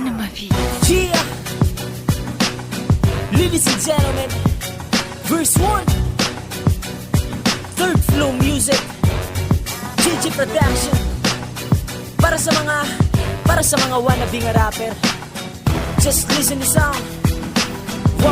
de ma vie. Yeah, ladies and gentlemen, verse 1, Third Flow Music, GG Production. Para sa mga wannabe nga rapper, just listen to sound. 1,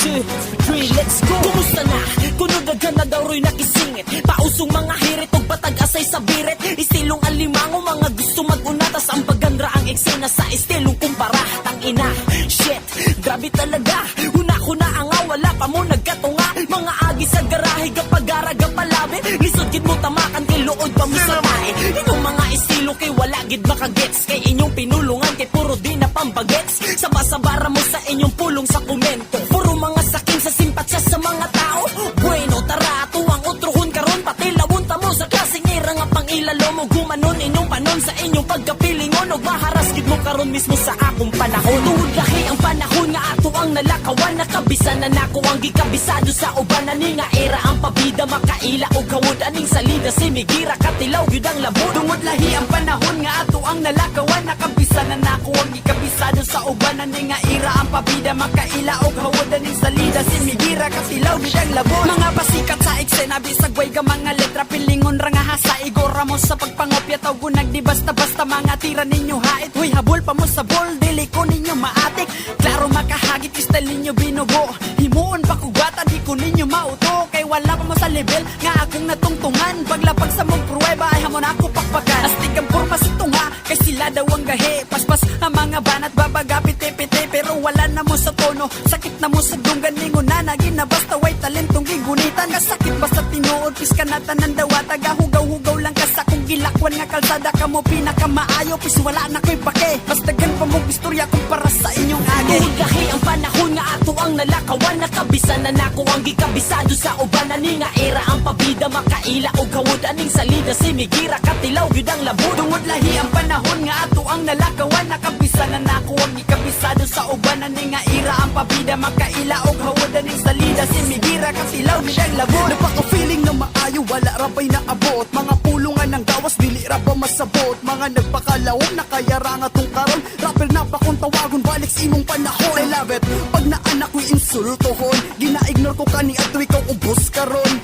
2, 3, let's go. Kumusta na? Kunudagan na daw ro'y nakisingit. Pausong mga hirit o batag asay sa birit. Istilong alimango, mga gusto mag-una. Tas ang pagandra ang eksena sa istilong kumpara. Tangina, shit, grabe talaga. Una-kuna ang wala pa mo nagkatunga. Mga agi sa garahe, gapag-araga palabi. Lisod gid mo tamakan, kay luod pa mo sa tae. Inyong mga estilo kay wala gid makagets. Kay inyong pinulungan, kay puro di na pambagets. Sabasabara mo sa inyong pulong sa komento. Puro mga saking sa simpatsya sa mga tao. Bueno, tara, tuwang utrohon karon. Pati lawunta mo sa klaseng ira nga pang ilalo mo. Gumanon inyong panon sa inyong pagkapilingon. O maharas gid mo karon mismo sa akong panahon. Tuod lahi ang panahon nga ato ang nalakawan. Nakabisa na nako ang gikabisado sa uban. Ani nga era ang pabida makaila o gawod. Aning salida si Migira katilaw yun ang labo. Tungod lahi ang panahon nga ato ang nalakawan. Nakabisa na nako ang gikabisado sa uban. Ani nga era ang pabida makaila o gawod. Aning salida si Migira katilaw yun ang labo. Mga basikat sa eksena bisag way ga mga letra. Pilingon ra nga hasa igora mo sa pagpangopya. Tawgunag di basta-basta mga tira ninyo hait. Huy habol pa mo sa bol dili ko ninyo maatik. Klaro makahagit style ninyo binugo. Himuon pa kugata di ko ninyo mauto. Kay wala pa mo sa level nga akong natungtungan. Paglapag sa mong pruweba ay hamon ako pakpakan. Astig ang forma sa tunga kay sila daw ang gahe. Paspas ang mga banat babagapit-pite. Pero wala na mo sa tono. Sakit na mo sa dunggan ningon na naging na basta way talentong gigunitan. Kasakit basta tinuod piska na tanan dawa. Taga-hugaw-hugaw lang ka sa kung gilakwan nga kalsada ka mo pinakamaayo. Pis wala na ko'y pake. Basta gan pa mong istorya kung para sa inyong age. Tuod lahi ang panahon nga ato ang nalakawan. Nakabisa na nako ang gikabisado sa uban. Ani nga era ang pabida makaila o gawod. Aning salida si Migira katilaw yun ang labo. Tungod lahi ang panahon nga ato ang nalakawan. Nakabisa na nako ang gikabisado sa uban. Ani nga era ang pabida makaila o gawod. Aning salida si Migira katilaw yun ang labo. Nagpaka-feeling na maayo, wala rabay na abot. Mga pulungan ng gawas, dili ra ba masabot. Mga nagpakalawom na kaya ra nga tong karon. Rapper na pa kung tawagon, balik sa imong panahon. I love it, pag naanak ko'y insultohon. Gina-ignore ko kani at ikaw ubos karon.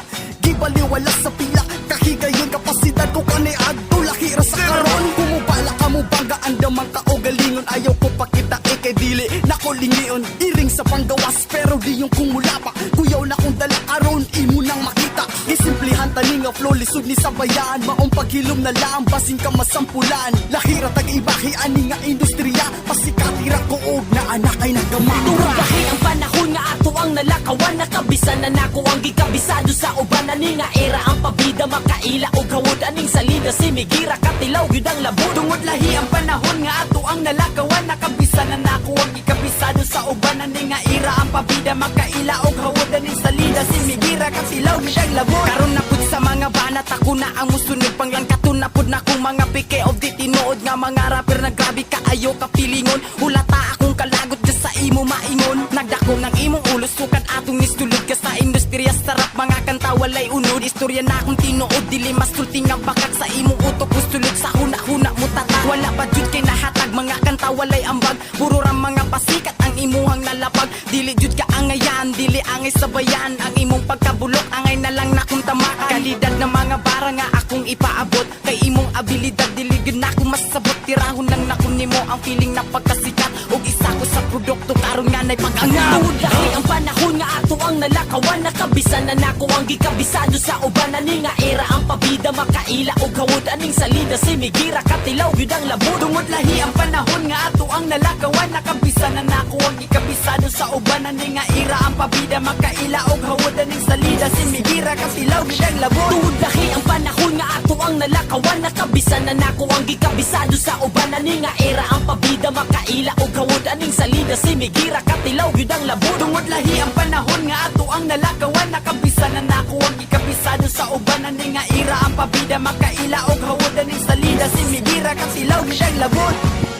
Gibaliwala sa pila, kahigayon kapasidad ko kani adto laki ra sa karon. Kumubala ka mo bangga andamang ka o galingon. Ayaw ko pakita kay dili nako lingion. Iring sa panggawas pero di yung kumula pa. Kuyaw na kung dala karon imo nang makita. Isimplihan tani nga flow lisod ni sabayaan. Maong paghilom na lang basin ka masampulan. Lahira tag-ibahi ani nga industriya. Pasikatira ko og na anak ay nagkamara. Tuod lahi ang panahon nga ato ang nalakawan. Nakabisa na nako ang gikabisado sa uban. Ani nga era ang pabida makaila o gawod. Aning salida si Migira katilaw yun ang labo. Tungod lahi ang panahon nga ato ang nalakawan. Nakabisa na nako ang gikabisado sa uban. Ani nga era ang pabida makaila o gawod. Aning salida si Migira katilaw yun ang labo. Karon na pud sa mga banat ako na ang musunod panglang katunapod na kong mga pike of di tinuod nga mga rapper na grabe kaayo kapilingon. Hulata akong kalagot ka sa imo maingon. Nagdako ng imong ulo sukat atong nistulod ka sa industriya sarap mga kanta walay unod. Istorya na akong tinuod dili mas tulting ang bakak sa imong utok pustulod sa huna-huna mo tatag. Wala pa jud kay nahatag mga kanta walay ambag. Puro ra mga pasikat ang imuhang nalapag. Dili jud ka angayan dili angay sabayan. Ang imong pagkabulok angay na lang nakong tamakan. Kalidad na mga bara nga akong ipaabot. Kay imong abilidad dili gyud nako masabot. Tirahon lang nako nimo ang feeling na pagkasikat. Og isa ko sa produkto karon nga nay pag-angat. Tuod lahi ang panahon nga ato ang nalakawan. Nakabisa na nako ang gikabisado sa uban. Ani nga era ang pabida makaila o gawod. Aning salida si Migira katilaw yun ang labo. Tungod lahi ang panahon nga ato ang nalakawan. Nakabisa na nako ang gikabisado sa uban. Ani nga era ang pabida makaila o gawod. Aning salida si Migira katilaw yun ang labo. Tuod lahi ang panahon nga ato ang nalakawan. Nakabisa na nako ang gikabisado sa uban. Ani nga era ang pabida makaila o gawod. Aning salida si Migira katilaw yun ang labo. Tungod lahi ang panahon nga ato ang nalakawan. Nakabisa na nako ang gikabisado sa uban. Ani nga era ang pabida makaila o gawod. Aning salida si Migira katilaw yun ang labo.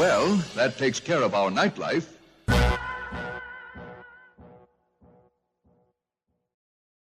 Well, that takes care of our nightlife.